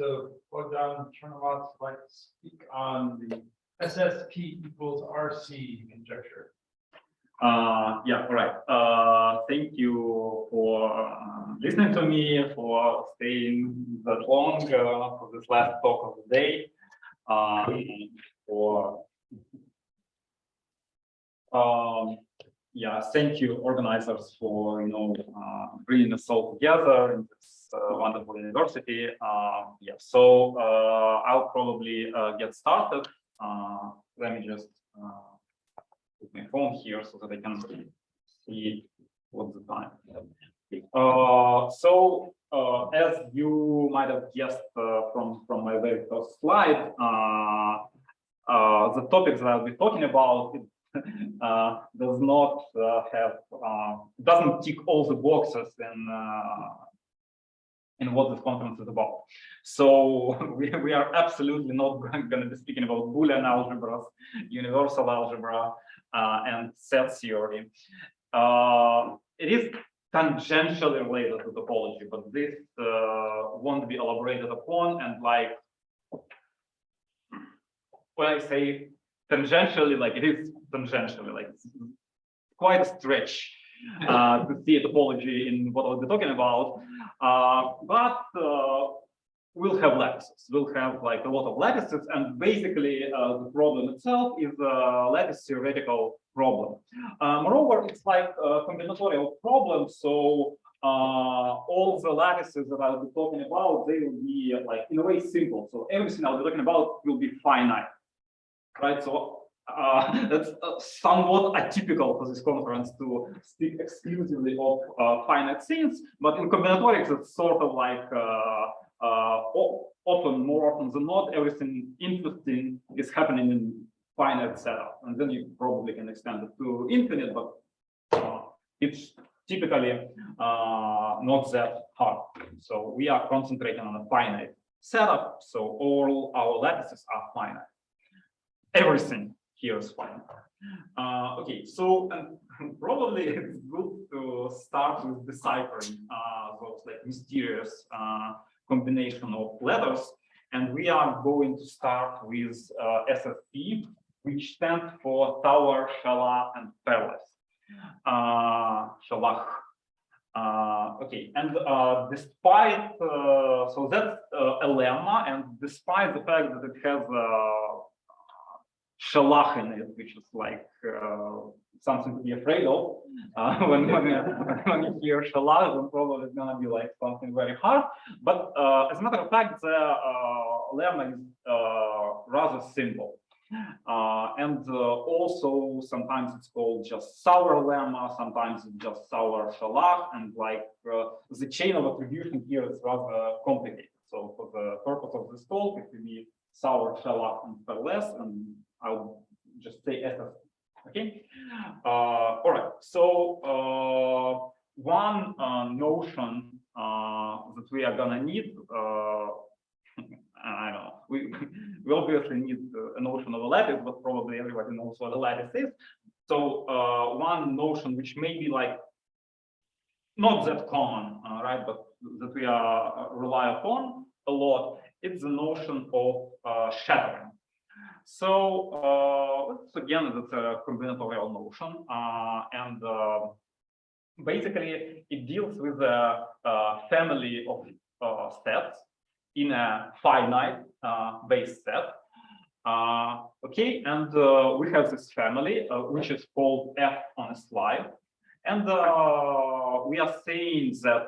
to plug down Chornomaz, like to speak on the SSP equals RC conjecture. Yeah, all right. Thank you for listening to me, for staying that long for this last talk of the day. Yeah, thank you, organizers, for bringing us all together in this wonderful university. Yeah, so I'll probably get started. Let me just put my phone here so that I can see what's the time. As you might have guessed from my very first slide, the topics that I'll be talking about does not doesn't tick all the boxes in what this conference is about. So we are absolutely not going to be speaking about Boolean algebras, universal algebra, and set theory. It is tangentially related to topology, but this won't be elaborated upon. And like when I say tangentially, like it is tangentially, like it's quite a stretch to see a topology in what I'll be talking about. But we'll have lattices. We'll have like a lot of lattices, and basically the problem itself is a lattice theoretical problem. Moreover, it's like a combinatorial problem, so all the lattices that I'll be talking about, they will be like in a way simple. So everything I'll be talking about will be finite, right? So that's somewhat atypical for this conference to speak exclusively of finite things, but in combinatorics, it's sort of like more often than not, everything interesting is happening in finite setup, and then you probably can extend it to infinite, but it's typically not that hard. So we are concentrating on a finite setup, so all our lattices are finite. Everything here is finite. Okay, so probably it's good to start with deciphering those like mysterious combination of letters, and we are going to start with SSP, which stands for Tower, Shalah, and Palace. Shalah. Okay, and despite so that's a lemma, and despite the fact that it has Shalah in it, which is like something to be afraid of. When you hear Shalah, then probably it's gonna be like something very hard. But as a matter of fact, the lemma is rather simple. And also sometimes it's called just sour lemma, sometimes it's just sour Shalah, and like the chain of attribution here is rather complicated. So for the purpose of this talk, it will be sour Shalah and Perles, and I'll just say SS. Okay. All right. So one notion that we are gonna need, I don't know. We obviously need a notion of a lattice, but probably everybody knows what a lattice is. So one notion which may be like not that common, right, but that we rely upon a lot, it's the notion of shattering. So again, that's a combinatorial notion, and basically it deals with a family of sets in a finite base set. Okay, and we have this family which is called F on a slide, and we are saying that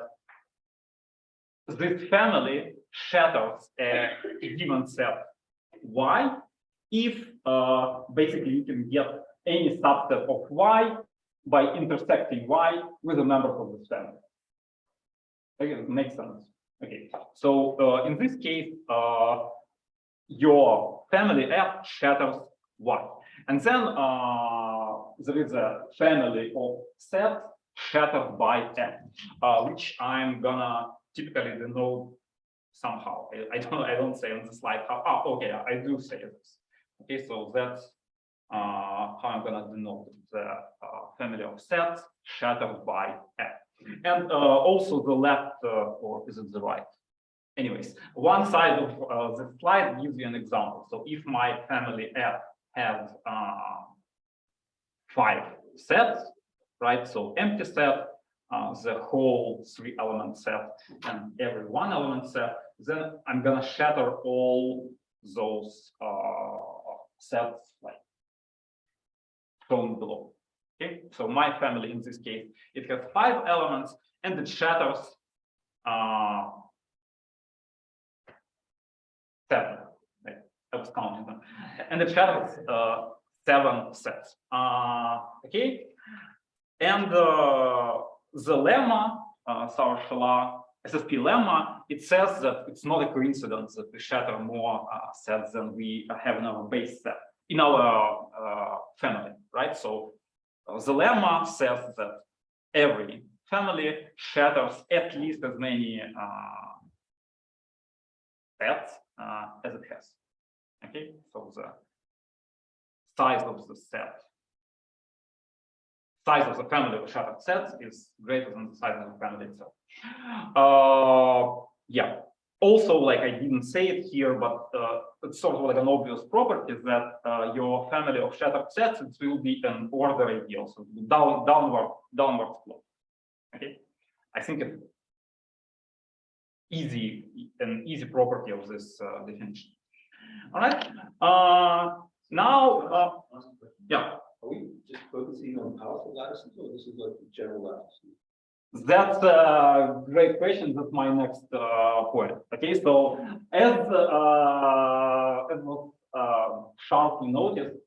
this family shatters a given set Y if basically you can get any subset of Y by intersecting Y with a member of this family. Okay, it makes sense. Okay, so in this case, your family F shatters Y, and then there is a family of sets shattered by F, which I'm gonna typically denote somehow. I don't say on the slide how. Oh, okay, I do say this. Okay, so that's how I'm gonna denote the family of sets shattered by F. And also the left, or is it the right? anyways, one side of the slide gives you an example. So if my family F has 5 sets, right? So empty set, the whole 3-element set, and every 1-element set, then I'm gonna shatter all those sets like shown below. Okay, so my family in this case, it has 5 elements, and it shatters 7. Right? I was counting them, and it shatters 7 sets. Okay, and the lemma, SSP lemma, it says that it's not a coincidence that we shatter more sets than we have in our base set in our family, right? So the lemma says that every family shatters at least as many sets as it has. Okay, so the size of the set, size of the family of shattered sets is greater than the size of the family itself. Yeah. Also, like I didn't say it here, but it's sort of like an obvious property that your family of shattered sets, it will be an order ideal, so downward slope. Okay, I think it's an easy property of this definition. All right. Now, yeah. Are we just focusing on powerful lattices, or this is like the general lattices? That's a great question. That's my next point. Okay, so as was sharply noticed,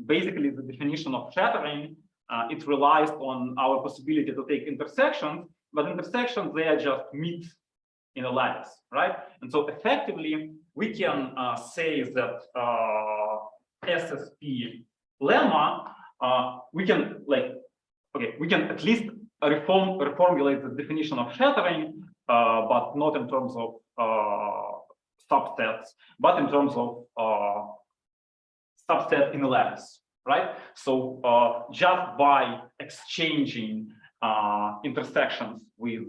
basically the definition of shattering, it relies on our possibility to take intersections, but intersections, they are just meet in a lattice, right? And so effectively, we can say that SSP lemma, we can we can at least reformulate the definition of shattering, but not in terms of subsets, but in terms of subset in a lattice, right? So just by exchanging intersections with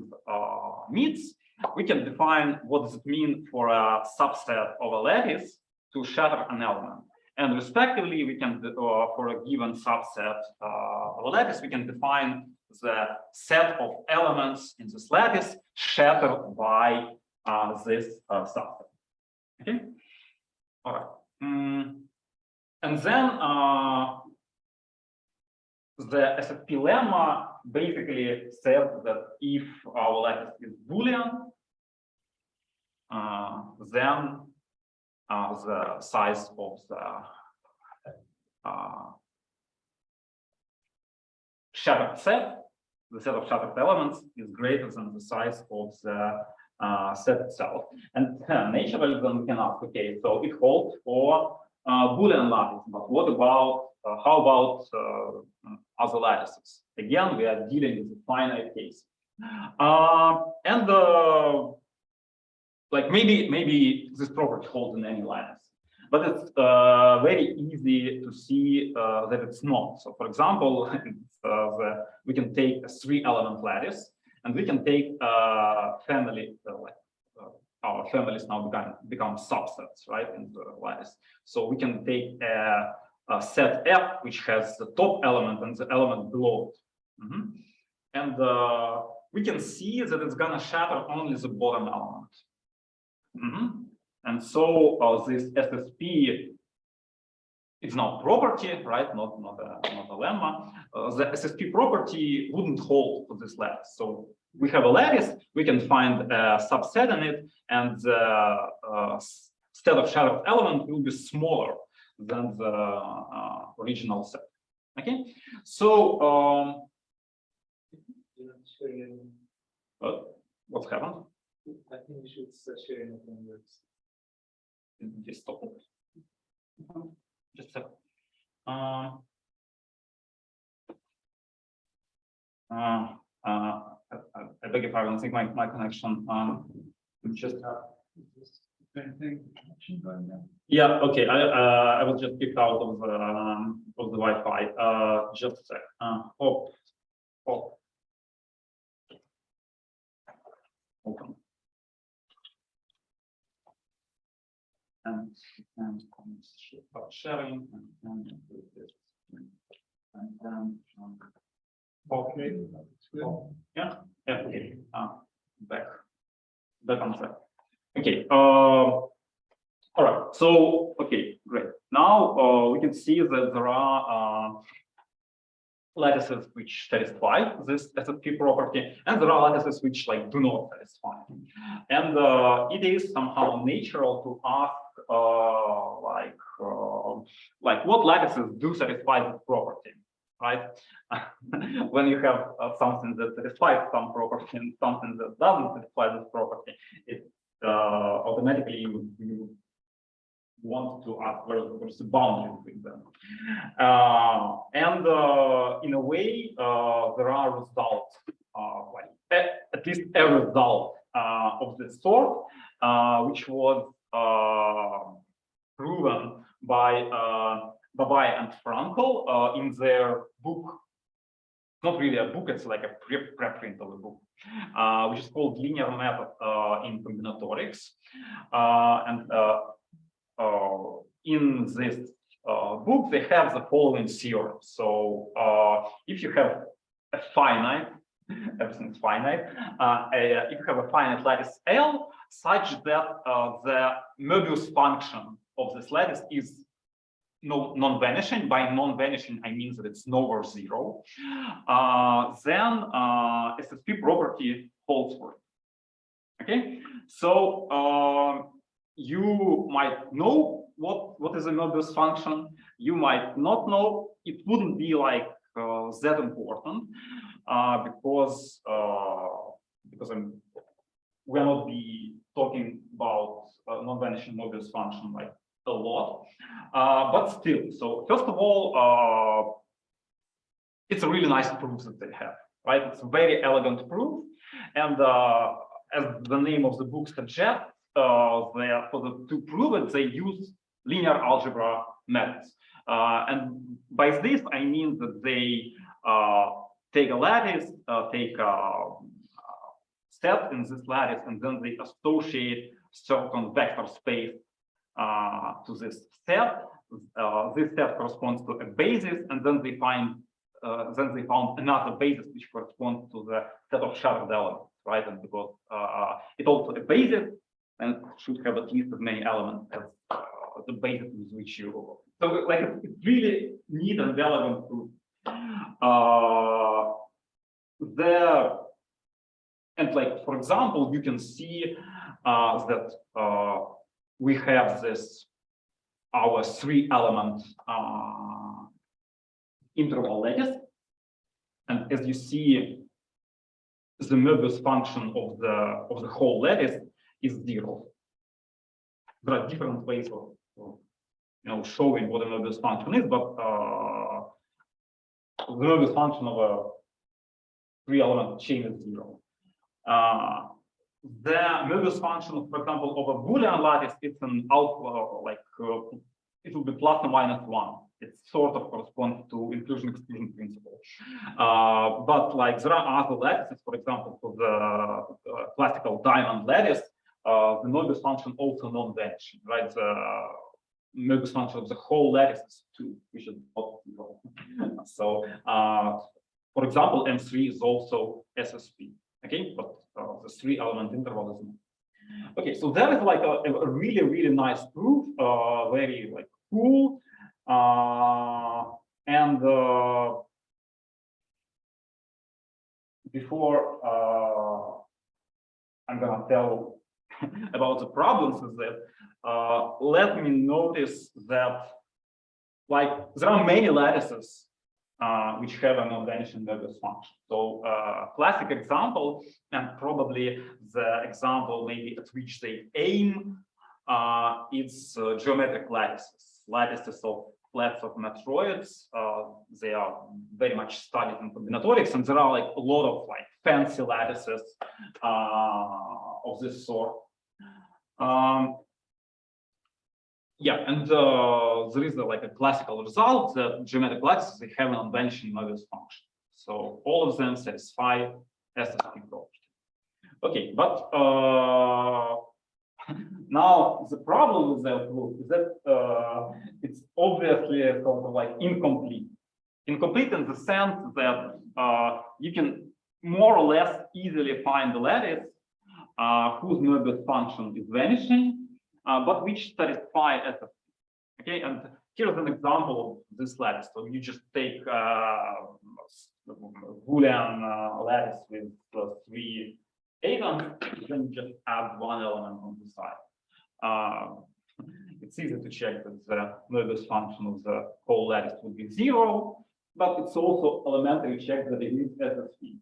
meets, we can define what does it mean for a subset of a lattice to shatter an element. And respectively, we can, for a given subset of a lattice, we can define the set of elements in this lattice shattered by this subset. Okay. All right. And then the SSP lemma basically says that if our lattice is Boolean, then the size of the shattered set, the set of shattered elements, is greater than the size of the set itself. And naturally, then we can ask, okay, so it holds for Boolean lattice, but what about how about other lattices? Again, we are dealing with a finite case, and like maybe this property holds in any lattice, but it's very easy to see that it's not. So, for example, we can take a 3-element lattice, and we can take family our families now become subsets, right, in the lattice. So we can take a set F, which has the top element and the element below it. And we can see that it's gonna shatter only the bottom element. And so this SSP, it's not property, right? Not a lemma. The SSP property wouldn't hold for this lattice. So we have a lattice, we can find a subset in it, and the set of shattered element will be smaller than the original set. Okay, so what's happened? I think you should start sharing it on yours. Just stop it. Just a second. I beg your pardon. I think my connection just yeah. Okay. I was just kicked out of the Wi-Fi. Just a sec. Open. and stop sharing, and then Okay. yeah, okay. Back on track. Okay. All right. So okay, great. Now we can see that there are lattices which satisfy this SSP property, and there are lattices which like do not satisfy. And it is somehow natural to ask like what lattices do satisfy this property, right? When you have something that satisfies some property and something that doesn't satisfy this property, it automatically you want to ask where's the boundary between them. And in a way, there are results, like at least a result of this sort, which was proven by Babai and Frankel in their book. Not really a book, it's like a preprint of a book, which is called Linear Method in Combinatorics. In this book, they have the following theorem. So if you have a finite, everything is finite, if you have a finite lattice L such that the Möbius function of this lattice is non-vanishing. By non-vanishing, I mean that it's nowhere zero. Then SSP property holds for it. Okay, so you might know what is a Möbius function. You might not know. It wouldn't be like that important because we're not be talking about non-vanishing Möbius function like a lot. But still, so first of all, it's a really nice proof that they have, right? It's a very elegant proof, and as the name of the book suggests, to prove it, they use linear algebra methods. And by this, I mean that they take a lattice, take a set in this lattice, and then they associate certain vector space to this set. This set corresponds to a basis, and then they found another basis which corresponds to the set of shattered elements, right? And because it also a basis and should have at least as many elements as the basis with which you. So like it's really neat and relevant proof. And like for example, you can see that we have this our 3-element interval lattice, and as you see, the Möbius function of the whole lattice is 0. There are different ways of showing what a Möbius function is, but the Möbius function of a 3-element chain is 0. The Möbius function, for example, of a Boolean lattice, it's an alpha, it will be plus or minus 1. It sort of corresponds to inclusion-exclusion principle. But like there are other lattices, for example, for the classical diamond lattice, the Möbius function also non-vanishing, right? The Möbius function of the whole lattice is 2, which is not 0. So, for example, M3 is also SSP. Okay, but the 3-element interval is not. Okay, so that is like a really, really nice proof, very like cool. And before I'm gonna tell about the problems with that, let me notice that like there are many lattices which have a non-vanishing Möbius function. So classic example, and probably the example maybe at which they aim, is geometric lattices of flats of matroids. They are very much studied in combinatorics, and there are like a lot of like fancy lattices of this sort. Yeah, and there is like a classical result that geometric lattices, they have an unvanishing Möbius function. So all of them satisfy SSP property. Okay, but Now, the problem with that proof is that it's obviously sort of like incomplete. Incomplete in the sense that you can more or less easily find the lattice whose Möbius function is vanishing, but which satisfy SSP. Okay, and here's an example of this lattice. So you just take Boolean lattice with 3 atoms, then you just add 1 element on the side. It's easy to check that the Möbius function of the whole lattice would be 0, but it's also elementary check that it is SSP.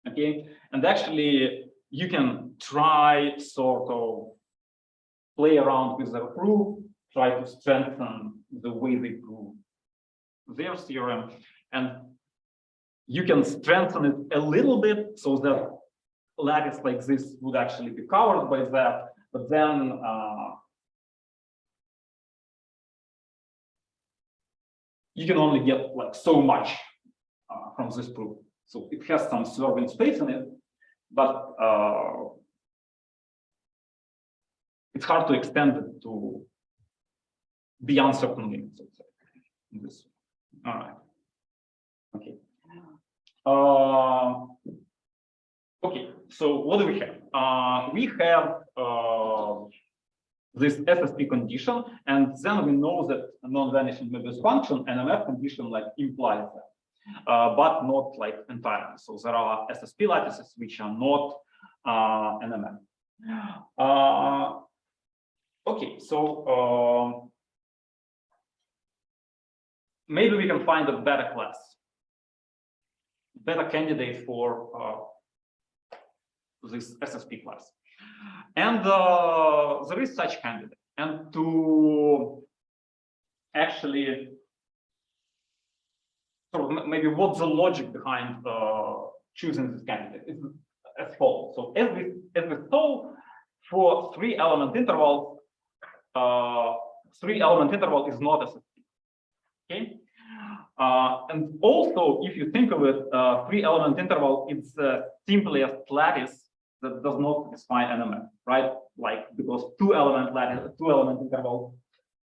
Okay, and actually you can try sort of play around with the proof, try to strengthen the way they prove their theorem, and you can strengthen it a little bit so that lattice like this would actually be covered by that, but then you can only get like so much from this proof. So it has some serving space in it, but it's hard to extend it to beyond certain limits. In this. All right. Okay. Okay. So what do we have? We have this SSP condition, and then we know that a non-vanishing Möbius function, NMF condition, like implies that, but not like entirely. So there are SSP lattices which are not NMF. Okay, so maybe we can find a better class, better candidate for this SSP class. And there is such candidate. And to actually, sort of maybe what's the logic behind choosing this candidate is as follows. So as we saw, for 3-element intervals, 3-element interval is not SSP. Okay. And also, if you think of it, 3-element interval is the simplest lattice that does not satisfy NMF, right? Like because 2-element lattice, 2-element interval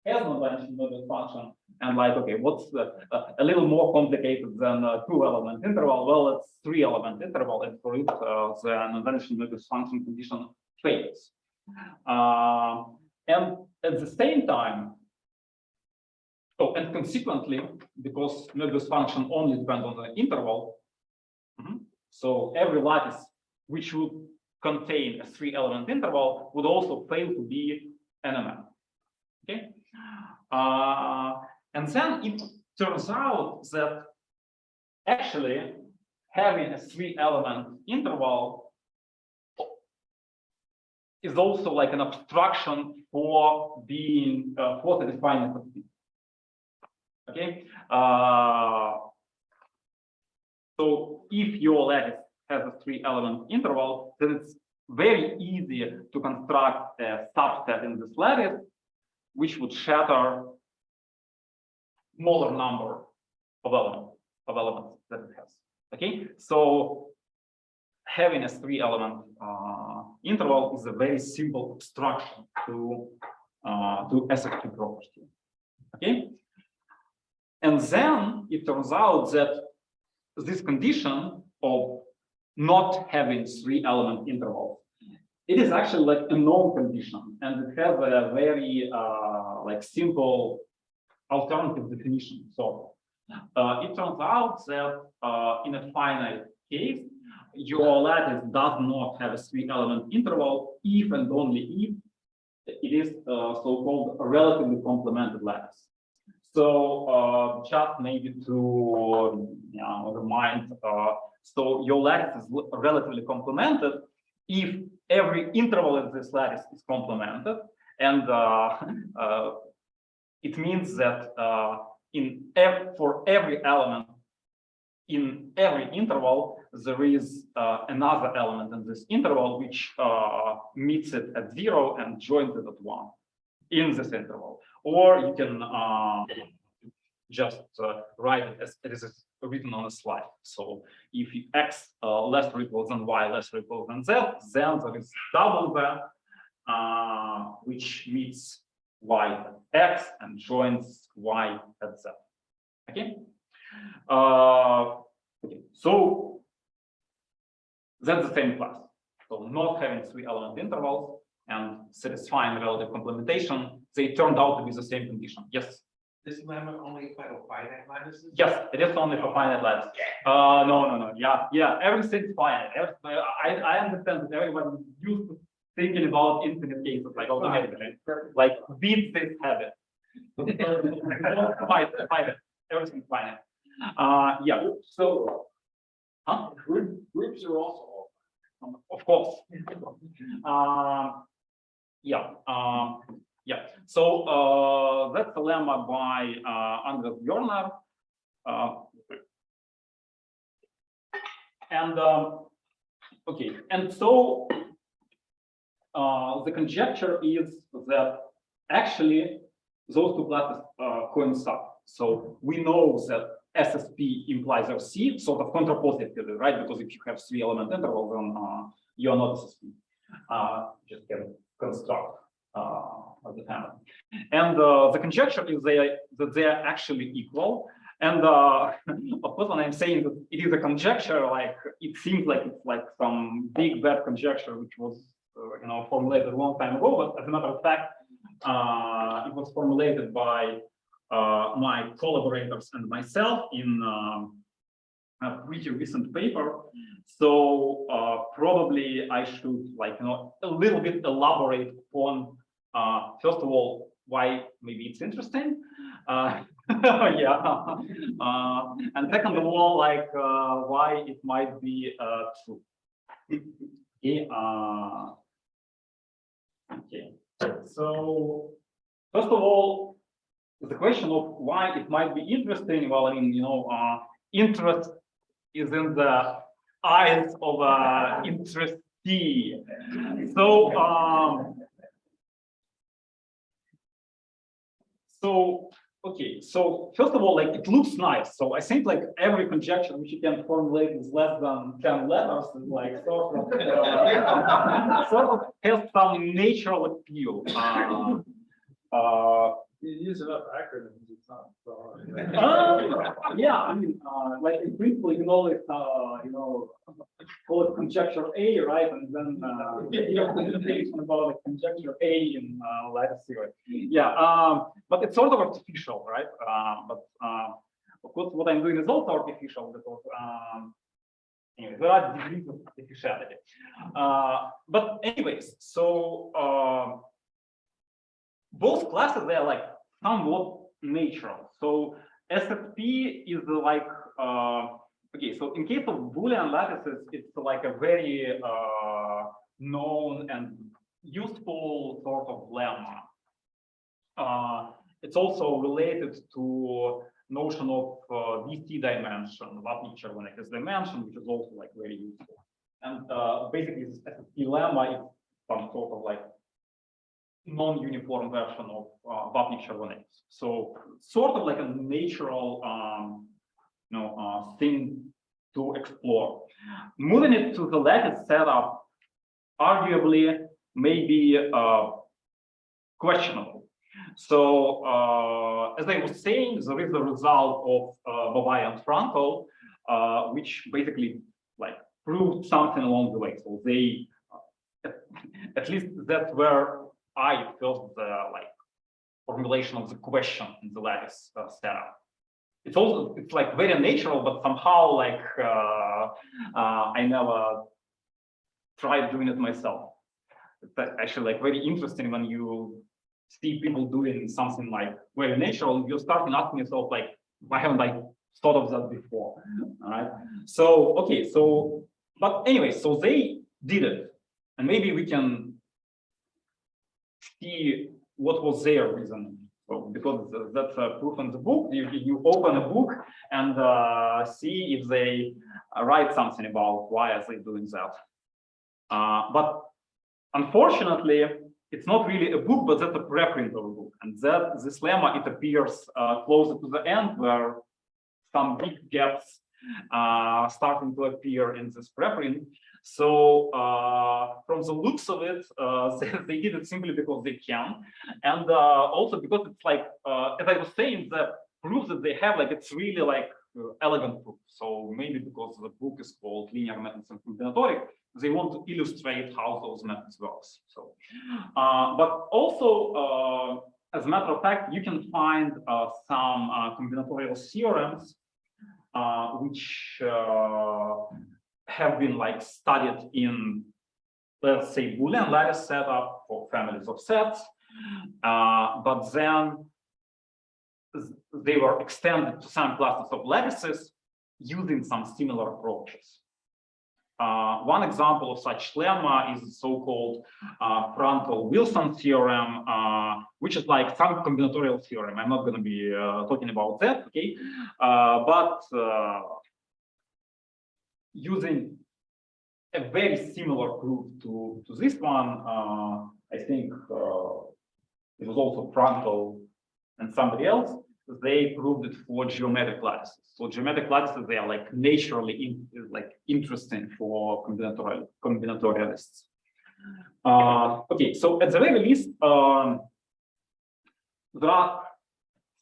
has no vanishing Möbius function, and like, okay, what's a little more complicated than a 2-element interval? Well, it's 3-element interval, and for it, the non-vanishing Möbius function condition fails. And at the same time, and consequently, because Möbius function only depends on the interval, so every lattice which would contain a 3-element interval would also fail to be NMF. Okay, and then it turns out that actually having a 3-element interval is also like an abstraction for being for satisfying SSP. Okay, so if your lattice has a 3-element interval, then it's very easy to construct a subset in this lattice, which would shatter smaller number of elements that it has. Okay, so having a 3-element interval is a very simple abstraction to SSP property. Okay. And then it turns out that this condition of not having 3-element intervals, it is actually like a known condition, and it has a very like simple alternative definition. So it turns out that in a finite case, your lattice does not have a 3-element interval if and only if it is so-called a relatively complemented lattice. So just maybe to remind, so your lattice is relatively complemented if every interval in this lattice is complemented, and it means that for every element in every interval there is another element in this interval which meets it at 0 and joins it at 1 in this interval. Or you can just write it as it is written on a slide. So if x less or equals than y less or equals than z, then there is double that, which meets y at x and joins y at z. Okay. Okay. So that's the same class. So not having 3-element intervals and satisfying relative complementation, they turned out to be the same condition. Yes. This lemma only apply to finite lattices? Yes, it is only for finite lattice. No. Yeah, everything's finite. I understand that everyone used to thinking about infinite cases, like automatically, like beat this habit. Finite, everything's finite. Yeah. So, Groups are also. of course. Yeah. Yeah. So that's the lemma by Anders Bjornar. And okay, and so the conjecture is that actually those two classes coincide. So we know that SSP implies RC, sort of contrapositively, right? Because if you have 3-element interval, then you are not SSP. Just can construct the family. And the conjecture is that they are actually equal. And of course, when I'm saying that it is a conjecture, like it seems like it's like some big bad conjecture which was formulated a long time ago. But as a matter of fact, it was formulated by my collaborators and myself in a pretty recent paper. So probably I should a little bit elaborate on first of all why maybe it's interesting. Yeah. And second of all, why it might be true. Okay. Okay. So first of all, the question of why it might be interesting. Well, I mean, interest is in the eyes of interestee. So okay, so first of all, it looks nice. So I think every conjecture which you can formulate is less than 10 letters is sort of has some natural appeal. You use enough acronyms, it's not so hard. Yeah, I mean, in principle, you can always, call it conjecture A, right? And then presentation about conjecture A in lattice theory. Yeah, but it's sort of artificial, right? But of course, what I'm doing is also artificial because anyway, there are degrees of artificiality. But anyways, so both classes, they're somewhat natural. So SFP is okay, so in case of Boolean lattices, it's a very known and useful sort of lemma. It's also related to notion of VC dimension, Vapnik Chervonekh's dimension, which is also very useful. And basically, this SFP lemma is some sort of non-uniform version of Vapnik Chervonekh's. So sort of a natural thing to explore. Moving it to the lattice setup, arguably maybe questionable. So as I was saying, there is the result of Bavai and Frankel, which basically proved something along the way. So they, at least that's where I felt the formulation of the question in the lattice setup. It's also very natural, but somehow I never tried doing it myself. It's actually very interesting when you see people doing something very natural. You're starting asking yourself why haven't I thought of that before? All right. So okay. So but anyway, so they did it, and maybe we can see what was their reason. So because that's a proof in the book, you open a book and see if they write something about why are they doing that. But unfortunately, it's not really a book, but that's a preprint of a book. And that this lemma, it appears closer to the end, where some big gaps starting to appear in this preprint. So from the looks of it, they did it simply because they can, and also because it's like, as I was saying, the proof that they have, like it's really like elegant proof. So maybe because the book is called Linear Methods and Combinatoric, they want to illustrate how those methods works. So, but also, as a matter of fact, you can find some combinatorial theorems which have been like studied in, let's say, Boolean lattice setup for families of sets, but then they were extended to some classes of lattices using some similar approaches. One example of such lemma is the so-called Frankel-Wilson theorem, which is like some combinatorial theorem. I'm not going to be talking about that, okay? But using a very similar proof to this one, I think it was also Frankel and somebody else. They proved it for geometric lattices. So geometric lattices, they are like naturally interesting for combinatorialists. Okay, so at the very least, there are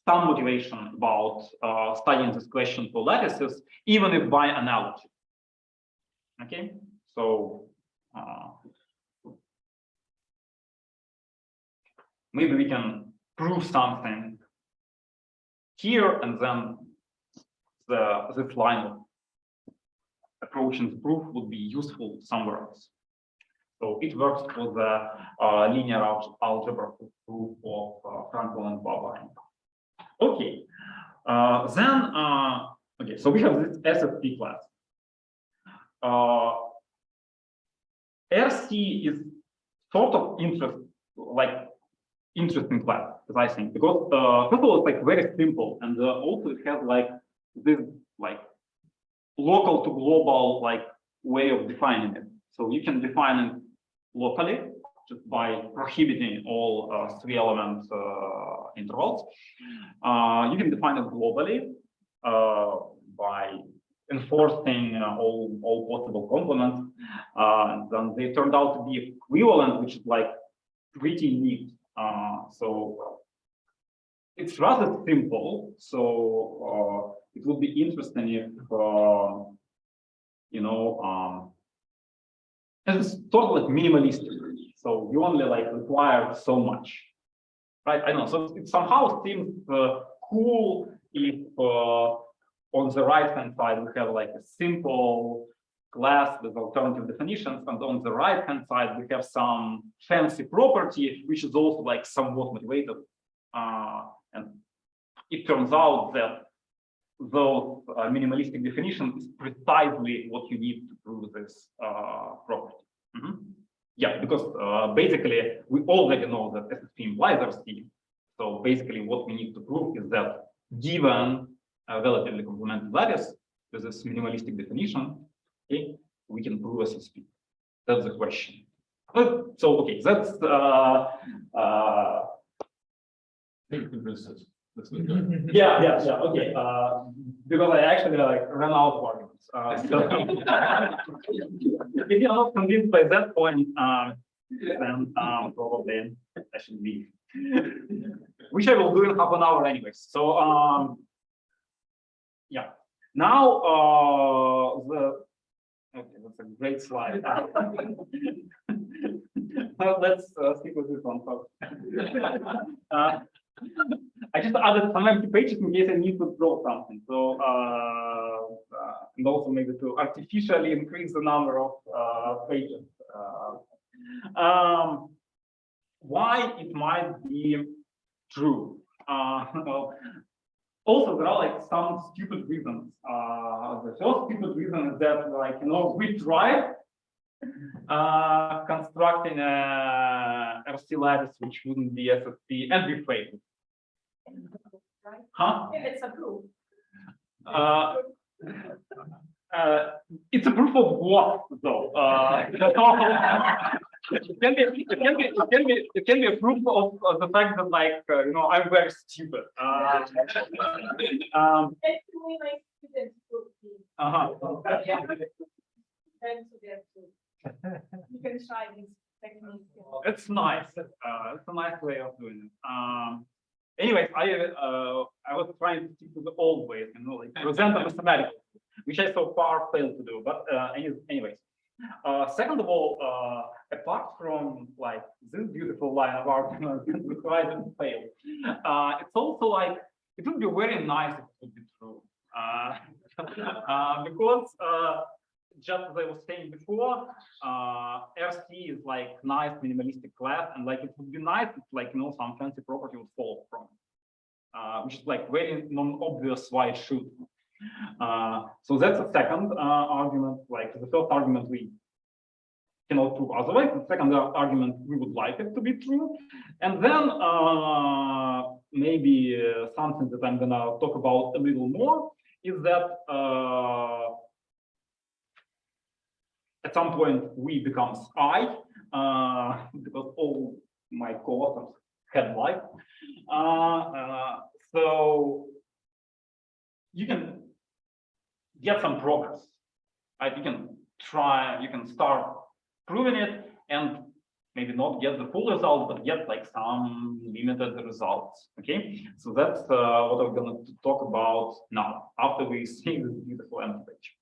some motivation about studying this question for lattices, even if by analogy. Okay, so maybe we can prove something here, and then this line of approaching the proof would be useful somewhere else. So it works for the linear algebra proof of Frankel and Barbara. Okay, okay, so we have this SFP class. RC is sort of interesting class, as I think, because first of all, it's like very simple, and also it has like this like local to global like way of defining it. So you can define it locally just by prohibiting all 3-element intervals. You can define it globally by enforcing all possible components. And then they turned out to be equivalent, which is like pretty neat. So it's rather simple. So it would be interesting if you know, it's sort of like minimalistic. So you only like require so much, right? I know. So it somehow seems cool if on the right-hand side we have like a simple class with alternative definitions, and on the right-hand side we have some fancy property which is also like somewhat motivated. And it turns out that those minimalistic definition is precisely what you need to prove this property. Yeah, because basically we already know that SSP implies RC. So basically what we need to prove is that given a relatively complementary lattice with this minimalistic definition, okay, we can prove SSP. That's the question. So okay, that's yeah, okay. Because I actually like ran out of arguments. If you're not convinced by that point, then probably I should leave. Which I will do in half an hour anyways. So yeah. Now okay, that's a great slide. Well, let's stick with this one first. I just added some empty pages in case I need to draw something. So and also maybe to artificially increase the number of pages. Why it might be true? Well, also there are like some stupid reasons. The first stupid reason is that, like, you know, we tried constructing a RC lattice which wouldn't be SSP, and we failed. Huh? If it's a proof. It's a proof of what, though? It can be a proof of the fact that, like, you know, I'm very stupid. It's only my students proof. trying to get to. You can try this technique. It's nice. It's a nice way of doing it. Anyways, I was trying to stick to the old ways, like present a mathematical, which I so far failed to do. But anyways, second of all, apart from like this beautiful line of argument, right and fail, it's also like it would be very nice if it would be true, because just as I was saying before, RC is like nice minimalistic class, and like it would be nice if like some fancy property would fall from it, which is like very non-obvious why it should. So that's the second argument. Like the first argument we cannot prove otherwise. The second argument we would like it to be true, and then maybe something that I'm gonna talk about a little more is that at some point we becomes I, because all my co-authors had life. So you can get some progress, right? You can start proving it and maybe not get the full result, but get like some limited results. Okay, so that's what we're going to talk about now after we see this beautiful empty page.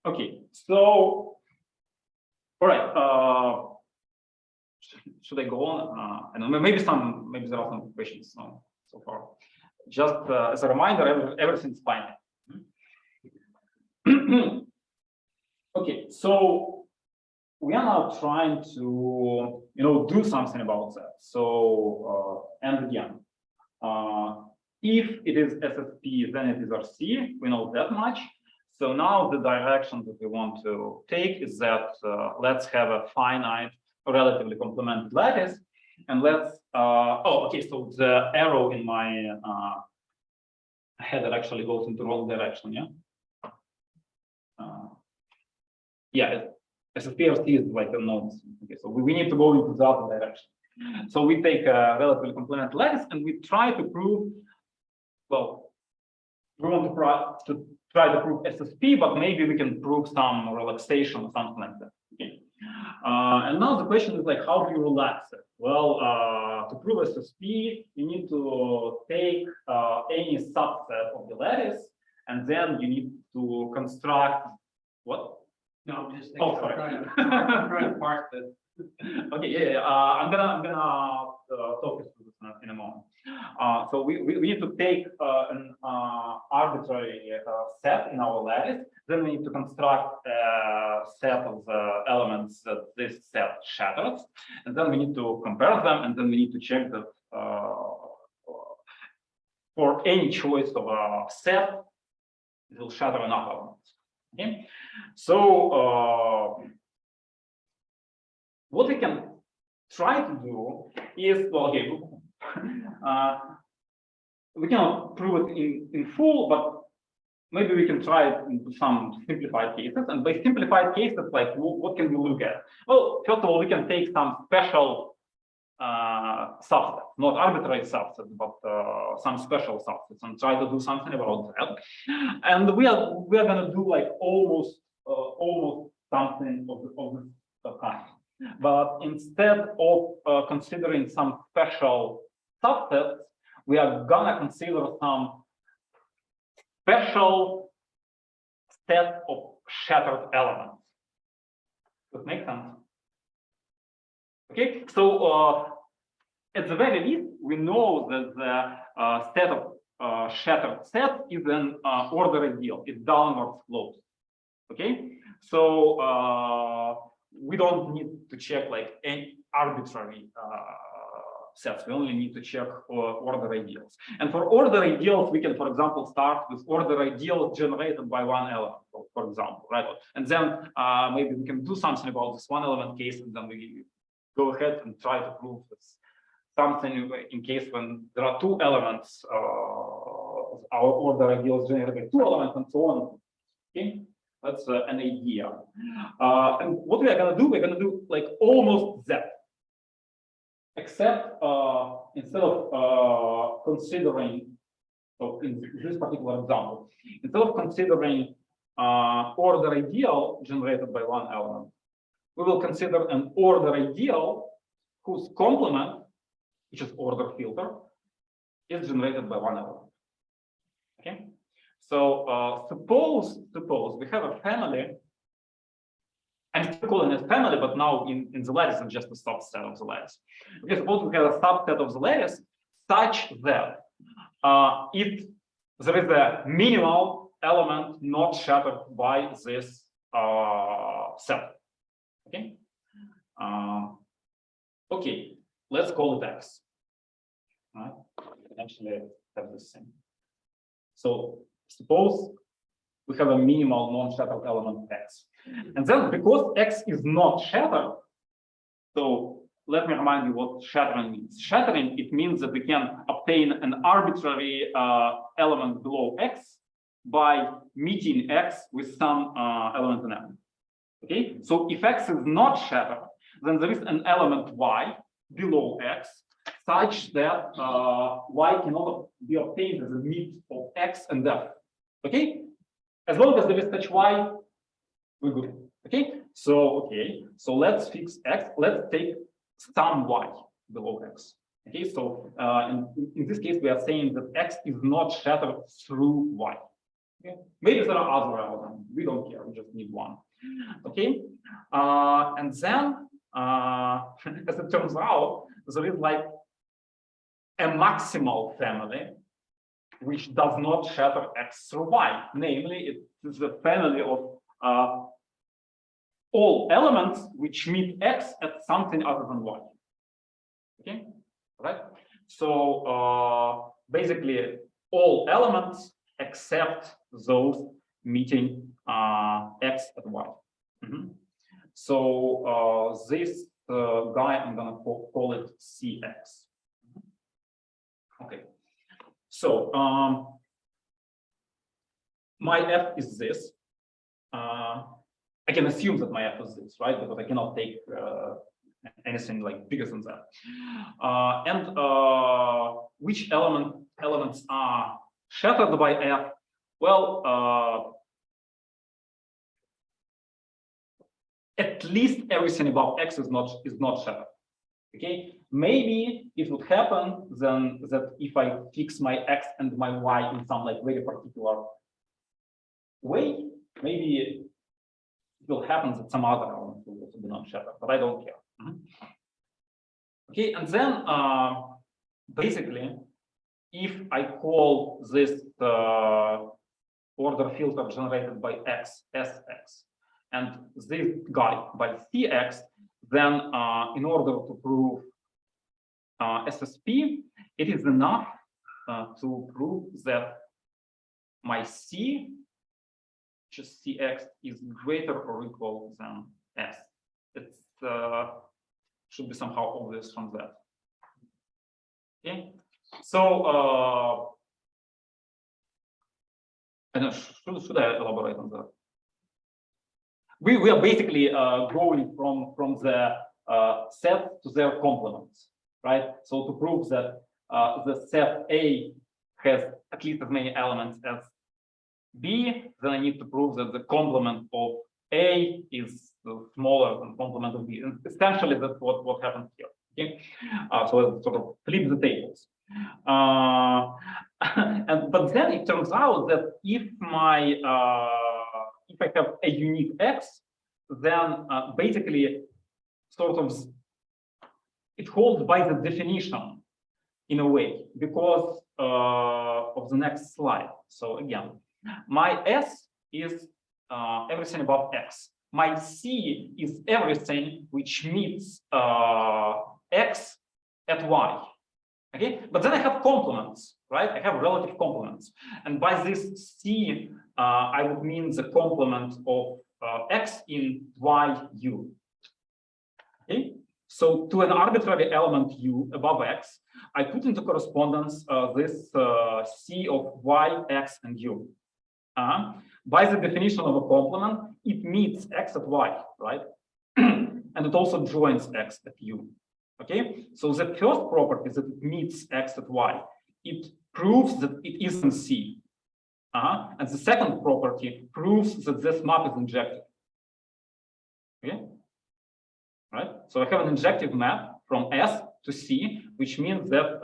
Okay, so all right. Should I go on? I don't know. Maybe there are some questions so far. Just as a reminder, everything's fine. Okay, so we are now trying to do something about that. So and again, if it is SSP, then it is RC. We know that much. So now the direction that we want to take is that let's have a finite, relatively complemented lattice, and let's. Okay. So the arrow in my header actually goes into the wrong direction. Yeah. Yeah. SSP-RC is like a node. Okay. So we need to go into the other direction. So we take a relatively complementary lattice and we try to prove. Well, we want to try to prove SSP, but maybe we can prove some relaxation or something like that. Okay. And now the question is like, how do you relax it? Well, to prove SSP, you need to take any subset of the lattice, and then you need to construct what? No, I'm just Oh, thinking, sorry. I'm trying to park the. Okay, yeah. I'm gonna talk you through this in a moment. So we need to take an arbitrary set in our lattice. Then we need to construct a set of the elements that this set shatters, and then we need to compare them, and then we need to check that for any choice of a set, it will shatter enough elements. Okay, so what we can try to do is, well, okay, we cannot prove it in full, but maybe we can try it in some simplified cases. And by simplified cases, like what can we look at? Well, first of all, we can take some special subsets, not arbitrary subsets, but some special subsets, and try to do something about that. And we are going to do like almost something of this kind. But instead of considering some special subsets, we are gonna consider some special set of shattered elements. Does that make sense? Okay, so at the very least, we know that the set of shattered set is an order ideal. It's downward sloped. Okay, so we don't need to check like any arbitrary sets. We only need to check order ideals. And for order ideals, we can, for example, start with order ideals generated by one element, for example, right? And then maybe we can do something about this one element case, and then we go ahead and try to prove this something in case when there are two elements, our order ideals generated by two elements, and so on. Okay. That's an idea. And what we are going to do, we're going to do like almost that. Except instead of considering, so in this particular example, instead of considering order ideal generated by one element, we will consider an order ideal whose complement, which is order filter, is generated by one element. Okay, so suppose we have a family. I'm still calling it family, but now in the lattice it's just a subset of the lattice. Okay, suppose we have a subset of the lattice such that if there is a minimal element not shattered by this set. Okay. Okay, let's call it X. Right? Actually, have the same. So suppose we have a minimal non-shattered element X. And then because X is not shattered, so let me remind you what shattering means. Shattering, it means that we can obtain an arbitrary element below X by meeting X with some element in M. Okay, so if X is not shattered, then there is an element Y below X such that Y cannot be obtained as a meet of X and F. Okay, as long as there is such Y, we're good. Okay, so let's fix X. Let's take some Y below X. Okay, so in this case, we are saying that X is not shattered through Y. Okay, maybe there are other elements. We don't care. We just need one. Okay, and then as it turns out, there is like a maximal family which does not shatter X through Y. Namely, it is the family of all elements which meet X at something other than Y. Okay, right? So basically, all elements except those meeting X at Y. So this guy, I'm gonna call it CX. Okay. So my F is this. I can assume that my F is this, right? Because I cannot take anything like bigger than that. And which elements are shattered by F? Well, at least everything above X is not shattered. Okay, maybe it would happen then that if I fix my X and my Y in some like very particular way, maybe it will happen that some other element will also be not shattered, but I don't care. Okay, and then basically, if I call this order filter generated by X SX and this guy by CX, then in order to prove SSP, it is enough to prove that my C, which is CX, is greater or equal than S. It should be somehow obvious from that. Okay, so I don't know, should I elaborate on that? We are basically going from the set to their complements, right? So to prove that the set A has at least as many elements as B, then I need to prove that the complement of A is smaller than complement of B. And essentially, that's what happens here. Okay, so let's sort of flip the tables. But then it turns out that if I have a unique X, then basically sort of it holds by the definition in a way because of the next slide. So again, my S is everything above X. My C is everything which meets X at Y. Okay, but then I have complements, right? I have relative complements, and by this C, I would mean the complement of X in YU. Okay, so to an arbitrary element U above X, I put into correspondence this C of Y, X, and U. By the definition of a complement, it meets X at Y, right? And it also joins X at U. Okay, so the first property is that it meets X at Y. It proves that it is in C. And the second property proves that this map is injective. Okay, right? So I have an injective map from S to C, which means that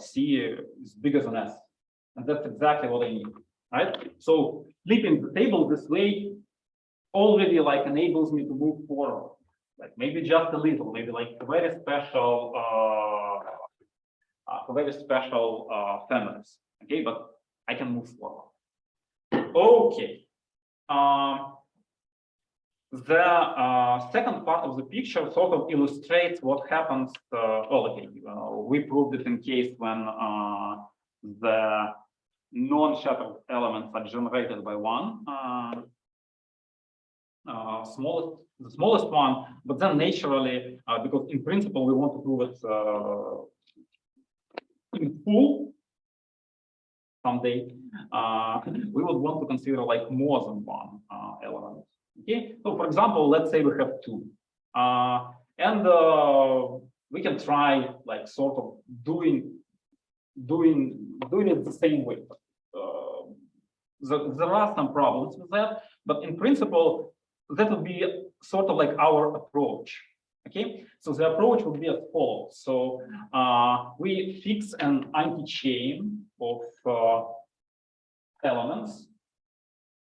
C is bigger than S, and that's exactly what I need, right? So flipping the table this way already like enables me to move forward, like maybe just a little, maybe like a very special families. Okay, but I can move forward. Okay. The second part of the picture sort of illustrates what happens. We proved it in case when the non-shattered elements are generated by one, the smallest one, but then naturally, because in principle we want to prove it in full someday, we would want to consider like more than one element. Okay, so for example, let's say we have two, and we can try like sort of doing it the same way. There are some problems with that, but in principle, that would be sort of like our approach. Okay, so the approach would be as follows. So we fix an anti-chain of elements,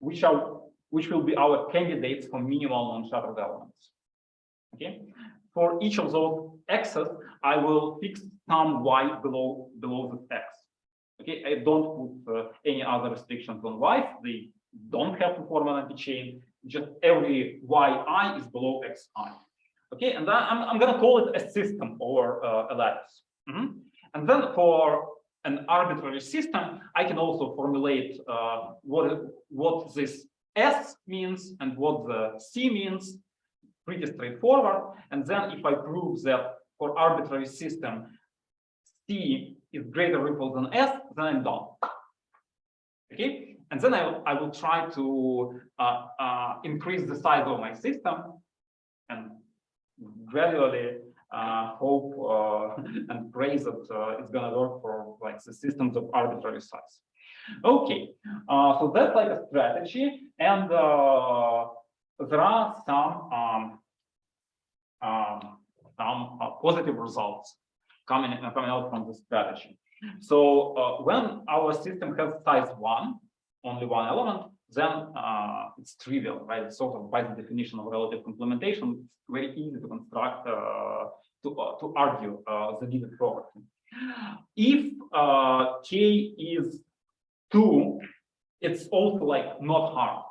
which will be our candidates for minimal non-shattered elements. Okay, for each of those x's, I will fix some y below this x. Okay, I don't put any other restrictions on y. They don't have to form an anti-chain. Just every yi is below xi. Okay, and I'm going to call it a system or a lattice. And then for an arbitrary system, I can also formulate what this S means and what the C means. Pretty straightforward. And then if I prove that for arbitrary system, C is greater or equal than S, then I'm done. Okay, and then I will try to increase the size of my system and gradually hope and pray that it's going to work for like the systems of arbitrary size. Okay, so that's like a strategy, and there are some positive results coming out from the strategy. So when our system has size 1, only one element, then it's trivial, right? It's sort of by the definition of relative complementation, it's very easy to construct, to argue the needed property. If K is 2, it's also like not hard,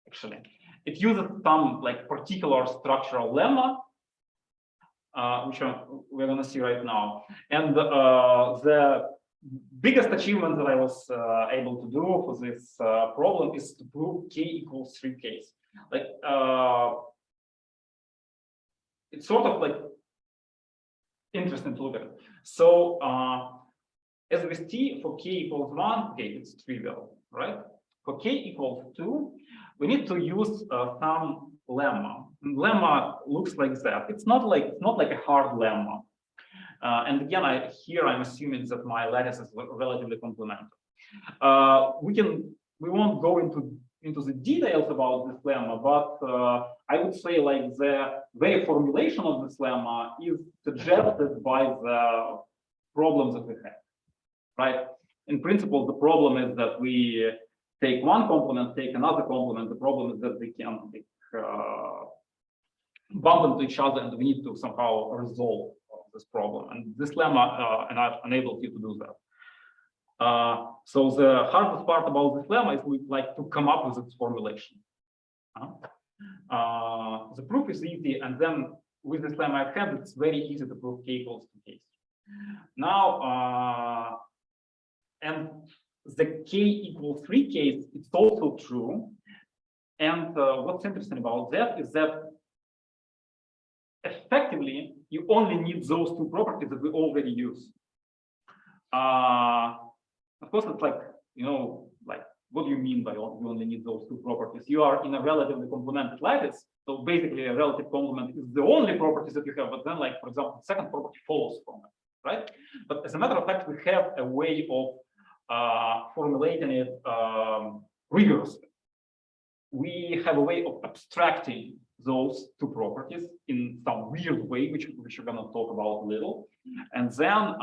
actually. It uses some like particular structural lemma, which we're going to see right now. And the biggest achievement that I was able to do for this problem is to prove K equals 3 Ks. Like it's sort of like interesting to look at. So as with T, for K equals 1, okay, it's trivial, right? For K equals 2, we need to use some lemma. Lemma looks like that. It's not like a hard lemma. And again, I'm assuming that my lattice is relatively complementary. We won't go into the details about this lemma, but I would say like the very formulation of this lemma is suggested by the problems that we have, right? In principle, the problem is that we take one complement, take another complement. The problem is that they can bump into each other, and we need to somehow resolve this problem. And this lemma enables you to do that. So the hardest part about this lemma is we like to come up with its formulation. The proof is easy, and then with this lemma at hand, it's very easy to prove K equals 2 Ks. Now, and the K equals 3 Ks, it's also true. And what's interesting about that is that effectively, you only need those two properties that we already use. Of course, it's like, like, what do you mean by you only need those two properties? You are in a relatively complemented lattice. So basically, a relative complement is the only properties that you have. But then, like, for example, the second property follows from it, right? But as a matter of fact, we have a way of formulating it rigorously. We have a way of abstracting those two properties in some weird way, which we're going to talk about a little. And then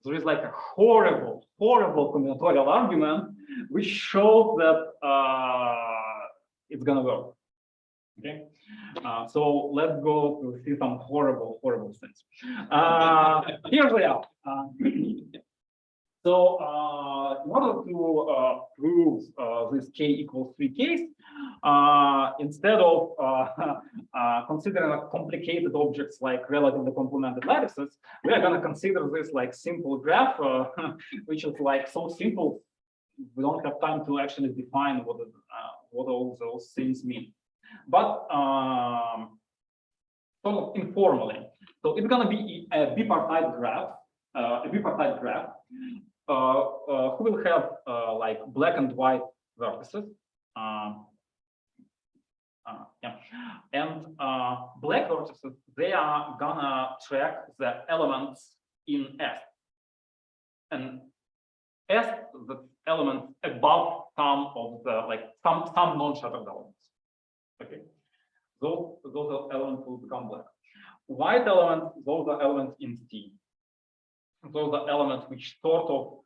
there is like a horrible combinatorial argument which shows that it's going to work. Okay, so let's go to see some horrible things. Here we are. So in order to prove this k equals 3 case, instead of considering complicated objects like relatively complemented lattices, we are going to consider this like simple graph, which is like so simple, we don't have time to actually define what all those things mean. But sort of informally, so it's going to be a bipartite graph, who will have like black and white vertices. And black vertices, they are gonna track the elements in S. And S, the elements above some of the some non-shattered elements. Okay, those elements will become black. White elements, those are elements in C. Those are elements which sort of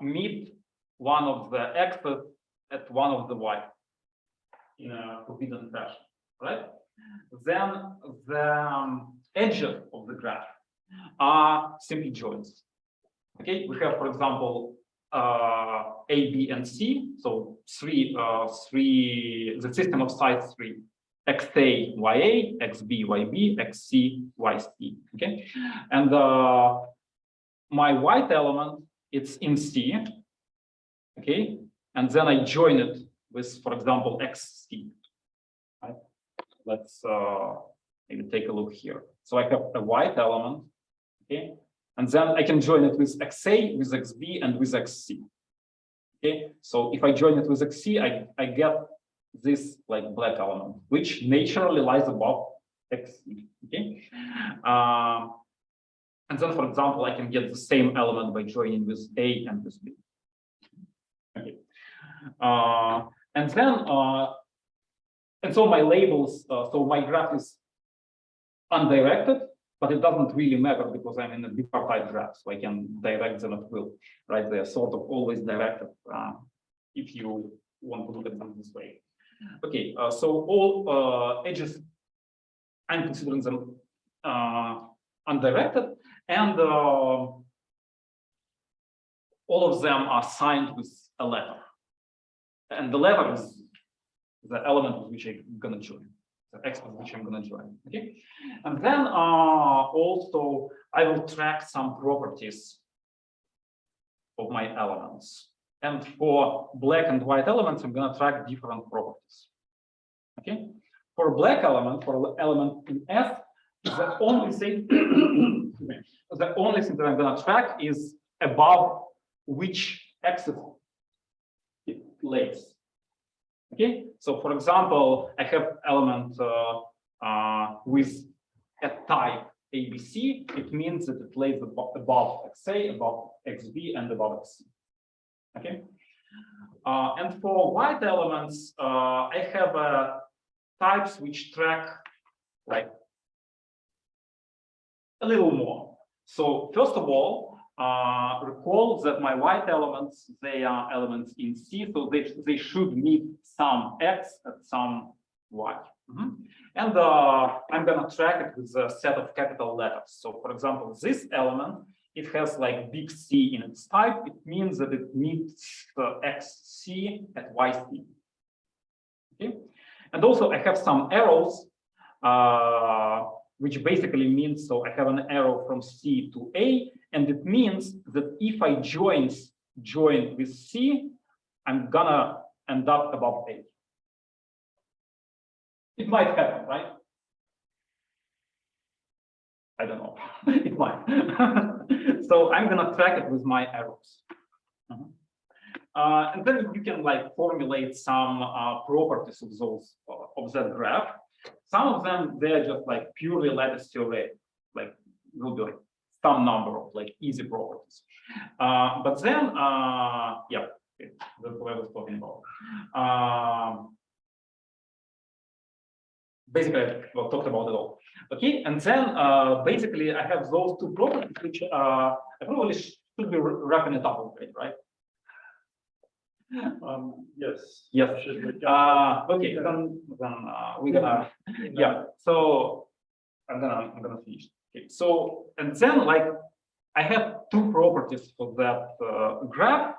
meet one of the x's at one of the y in a forbidden fashion, right? Then the edges of the graph are simply joins. Okay, we have, for example, A, B, and C. So the system of size 3. XA, YA, XB, YB, XC, YC. Okay, and my white element, it's in C. Okay, and then I join it with, for example, XC. Right? Let's maybe take a look here. So I have a white element. Okay, and then I can join it with XA, with XB, and with XC. Okay, so if I join it with XC, I get this like black element, which naturally lies above XC. Okay, and then, for example, I can get the same element by joining with A and with B. Okay, and then and so my labels, so my graph is undirected, but it doesn't really matter because I'm in a bipartite graph, so I can direct them at will, right? They are sort of always directed if you want to look at them this way. Okay, so all edges, I'm considering them undirected, and all of them are signed with a letter. And the letter is the element with which I'm going to join, the X with which I'm going to join. Okay, and then also I will track some properties of my elements. And for black and white elements, I'm going to track different properties. Okay, for black element, for element in S, the only thing that I'm going to track is above which axis it lays. Okay, so for example, I have element with a type ABC. It means that it lays above XA, above XB, and above XC. Okay, and for white elements, I have types which track like a little more. So first of all, recall that my white elements, they are elements in C, so they should meet some X at some Y. And I'm going to track it with a set of capital letters. So for example, this element, it has like big C in its type. It means that it meets XC at YC. Okay, and also I have some arrows, which basically means, so I have an arrow from C to A, and it means that if I join with C, I'm gonna end up above A. It might happen, right? I don't know. It might. So I'm gonna track it with my arrows. And then you can like formulate some properties of those of that graph. Some of them, they're just like purely lattice theoretic, like we'll do it. some number of like easy properties. But then, yeah, okay, that's what I was talking about. Basically, I talked about it all. Okay, and then basically I have those two properties which I probably should be wrapping it up already, right? Yes. Yes. Okay, then we're gonna yeah. So I'm gonna finish. Okay. So and then like I have two properties for that graph,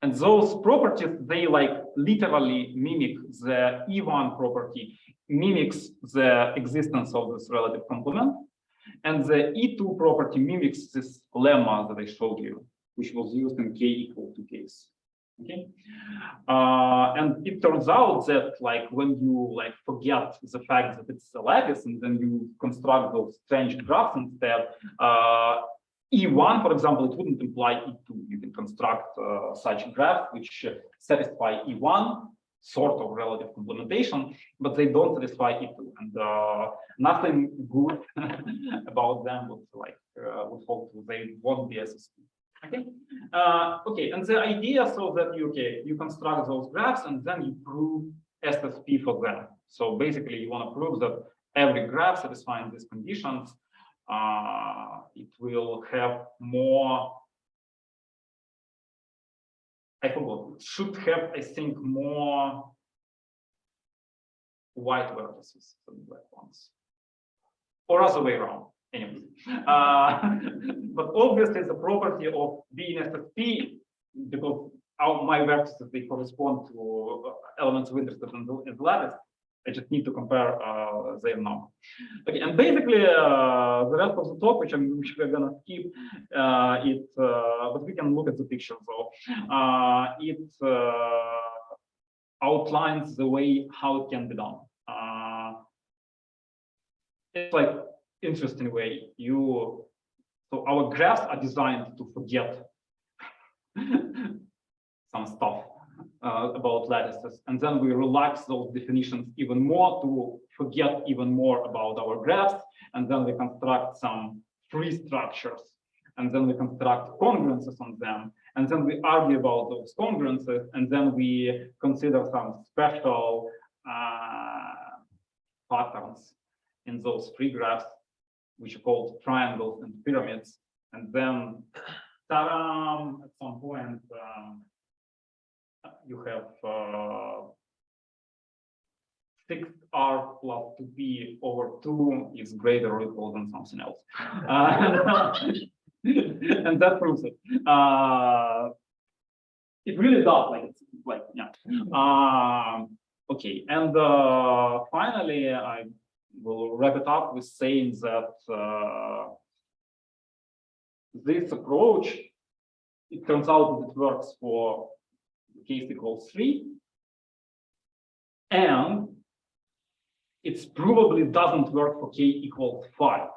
and those properties they like literally mimic the E1 property, mimics the existence of this relative complement, and the E2 property mimics this lemma that I showed you, which was used in k = case. Okay, and it turns out that like when you like forget the fact that it's a lattice and then you construct those strange graphs instead, E1, for example, it wouldn't imply E2. You can construct such graphs which satisfy E1, sort of relative complementation, but they don't satisfy E2, and nothing good about them would like would hold to. They won't be SSP. Okay, okay, and the idea so that you construct those graphs and then you prove SSP for them. So basically, you want to prove that every graph satisfying these conditions, it will have more. I forgot. It should have, I think, more white vertices than black ones, or other way around. Anyway, but obviously the property of being SSP, because my vertices they correspond to elements of interest in the lattice, I just need to compare their number. Okay, and basically the rest of the talk, which we're gonna skip, but we can look at the picture though. It outlines the way how it can be done. It's like interesting way so our graphs are designed to forget some stuff about lattices, and then we relax those definitions even more to forget even more about our graphs, and then we construct some free structures, and then we construct congruences on them, and then we argue about those congruences, and then we consider some special patterns in those free graphs, which are called triangles and pyramids, and then at some point you have 6r plus 2p over 2 is greater or equal than something else, and that proves it. It really does, like it's like yeah. Okay, and finally I will wrap it up with saying that this approach, it turns out that it works for case equals 3, and it probably doesn't work for k equals 5.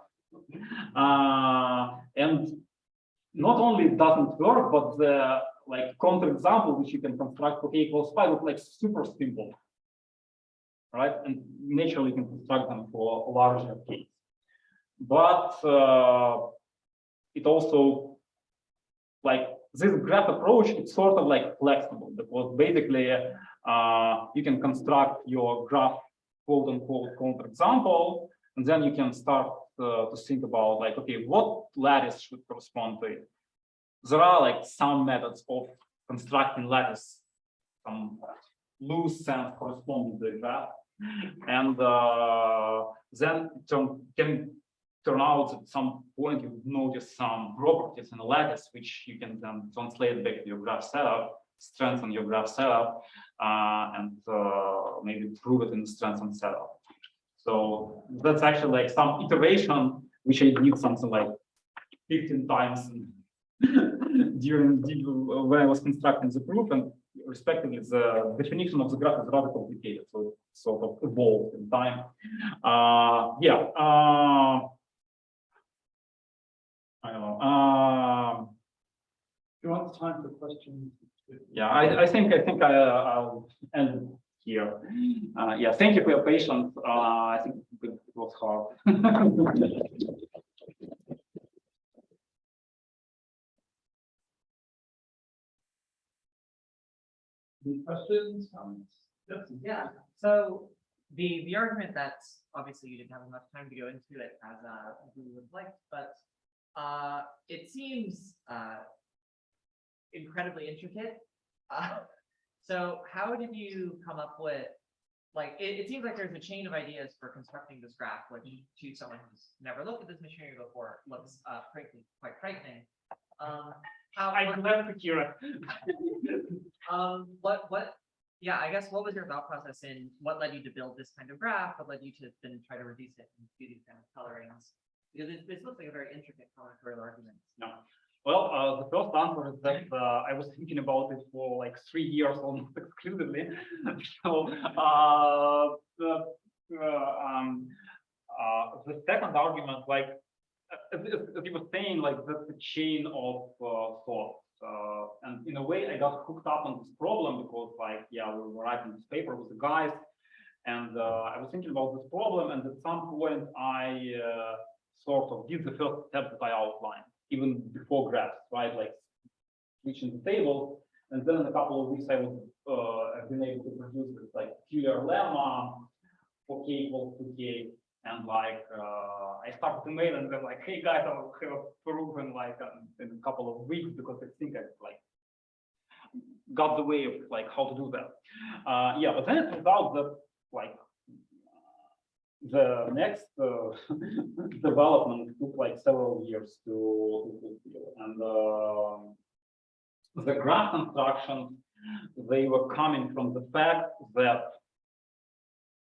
And not only it doesn't work, but the like counterexample which you can construct for k equals 5 is like super simple, right? And naturally you can construct them for larger cases. But it also, like this graph approach, it's sort of like flexible, because basically you can construct your graph quote unquote counterexample, and then you can start to think about like, okay, what lattice should correspond to it? There are like some methods of constructing lattice, some loose sense corresponding to the graph, and then can turn out at some point you notice some properties in the lattice which you can then translate back to your graph setup, strengthen your graph setup, and maybe prove it in the strengthened setup. So that's actually like some iteration which I did something like 15 times during when I was constructing the proof, and respectively the definition of the graph is rather complicated, so it sort of evolved in time. I don't know. Do you want time for questions? Yeah, I think I'll end here. Yeah, thank you for your patience. I think it was hard. Any questions, comments? Yes. Yeah, so the argument that's obviously you didn't have enough time to go into it as we would like, but it seems incredibly intricate. So how did you come up with, like, it seems like there's a chain of ideas for constructing this graph, which to someone who's never looked at this machinery before looks frankly quite frightening. I'm glad to hear it. Yeah, I guess what was your thought process in what led you to build this kind of graph? What led you to then try to reduce it and do these kind of colorings? Because this looks like a very intricate combinatorial argument. No. Well, the first answer is that I was thinking about it for like 3 years almost exclusively. So the second argument, like as you were saying, like that's a chain of thoughts. And in a way, I got hooked up on this problem because, like, yeah, we were writing this paper with the guys, and I was thinking about this problem, and at some point, I sort of did the first step that I outlined, even before graphs, right? Like switching the table, and then in a couple of weeks, I've been able to produce this like peculiar lemma for k equals to k, and like I started to mail, and they're like, hey guys, I'll have a proof in like in a couple of weeks because I think I like got the way of like how to do that. Yeah, but then it turns out that like the next development took like several years to fulfill, and the graph constructions, they were coming from the fact that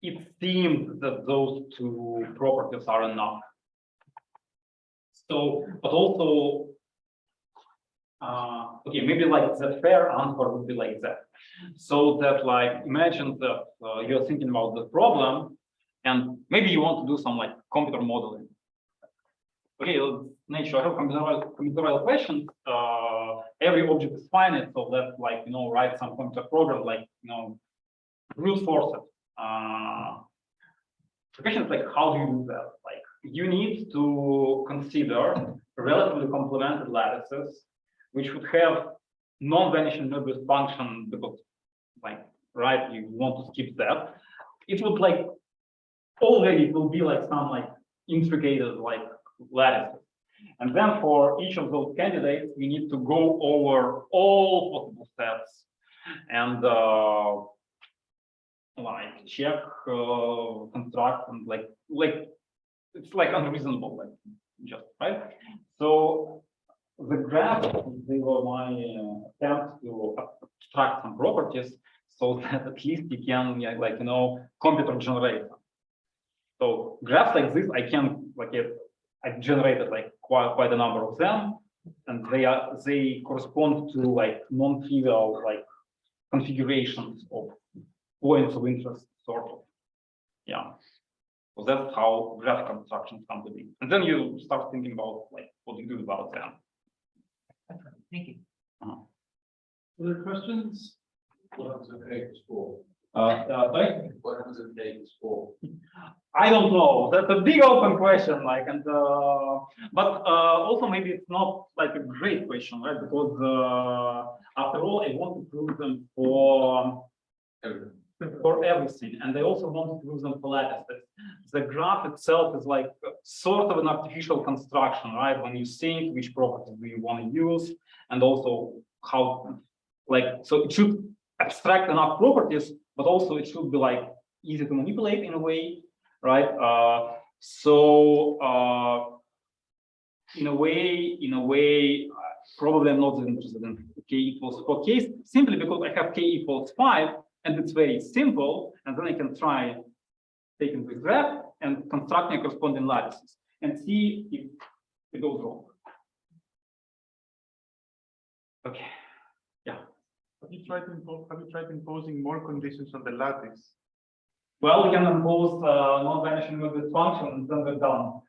it seemed that those two properties are enough. So, but also, okay, maybe like the fair answer would be like that. So that, like, imagine that you're thinking about the problem, and maybe you want to do some like computer modeling. Okay, nature, I have combinatorial questions. Every object is finite, so that, like, you know, write some computer program, like, you know, brute force it. The question is like, how do you do that? Like, you need to consider relatively complemented lattices, which would have non-vanishing Möbius function because, like, right, you want to skip that. It would like already it will be like some like intricate like lattices, and then for each of those candidates, we need to go over all possible steps and like check, construct, and like it's like unreasonable, like just right. So the graphs, they were my attempt to abstract some properties so that at least you can, yeah, like, you know, computer generate them. So graphs like this, I can like I've generated like quite a number of them, and they correspond to like non-trivial like configurations of points of interest, sort of. Yeah. So that's how graph constructions come to be. And then you start thinking about like what you do about them. Thank you. Other questions? What happens if K is 4? Sorry? What happens if K is 4? I don't know. That's a big open question, like, and but also maybe it's not like a great question, right? Because after all, I want to prove them for everything, and I also want to prove them for lattices. The graph itself is like sort of an artificial construction, right? When you think which properties do you want to use, and also how, like, so it should abstract enough properties, but also it should be like easy to manipulate in a way, right? In a way, probably I'm not interested in k equals 4 case, simply because I have k equals 5, and it's very simple, and then I can try taking the graph and constructing corresponding lattices and see if it goes wrong. Okay, yeah. Have you tried imposing more conditions on the lattice? Well, we can impose non-vanishing Möbius function, and then we're done.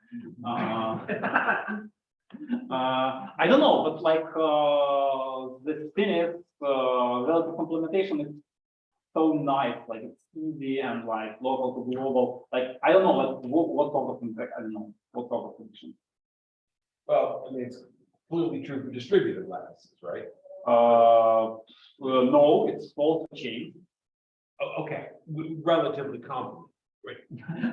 I don't know, but like the thing is, relative complementation is so nice, like it's easy and like local to global. Like I don't know, like what sort of impact, I don't know what sort of condition. Well, I mean, it's completely true for distributed lattices, right? No, it's false chain. Okay, relatively common.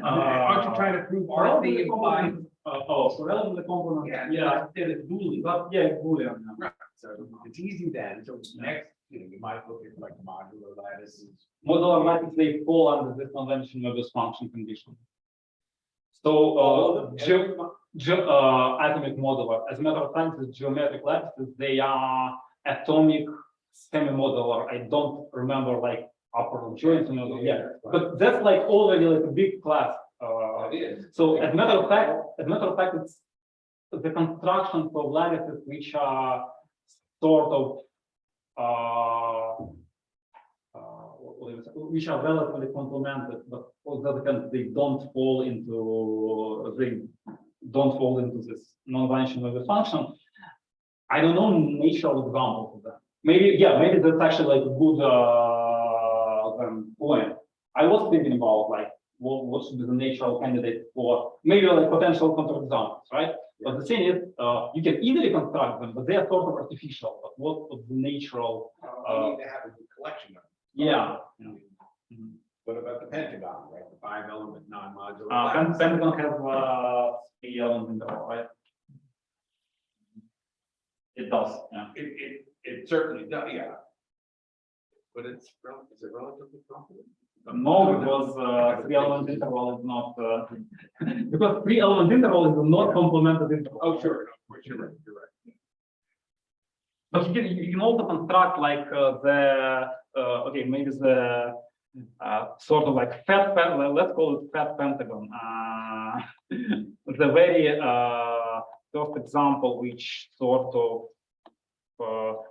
Aren't you trying to prove RC implies? So relatively component. Yeah, I said it's Boolean. But yeah, it's Boolean. Right, so it's easy then, so next, you might look at like modular lattices. Modular lattices, they fall under this convention of this function condition. So, atomic modular, as a matter of fact, the geometric lattices, they are atomic semi-modular. I don't remember like upper joints and all, yeah, but that's like already like a big class. So as a matter of fact, it's the construction of lattices which are sort of which are relatively complemented, but on the other hand, they don't fall into this non-dimensional function. I don't know natural examples of that. Maybe that's actually like a good point. I was thinking about like what should be the natural candidate for maybe like potential counterexamples, right? But the thing is, you can easily construct them, but they are sort of artificial. But what of the natural? You need to have a good collection of them. Yeah. What about the pentagon, right? The 5-element non-modular. lattice? Pentagon has 3 elements in the row, right? It does, yeah. It certainly does, yeah. But is it relatively complicated? No, because 3-element interval is not because 3-element interval is not complemented interval. Oh, sure, of course, you're right, you're right. But you can also construct like okay, maybe the sort of like fat, let's call it fat pentagon. The very first example, which sort of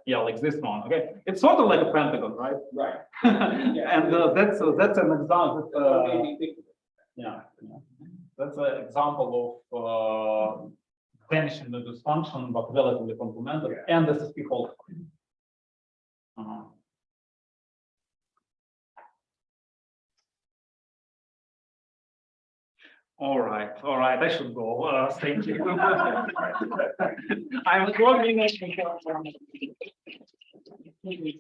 like this one. Okay, it's sort of like a pentagon, right? Right. And that's an example. What made me think of it? Yeah, that's an example of vanishing of this function, but relatively complementary, and this is called. All right, I should go. Thank you. I'm logging in.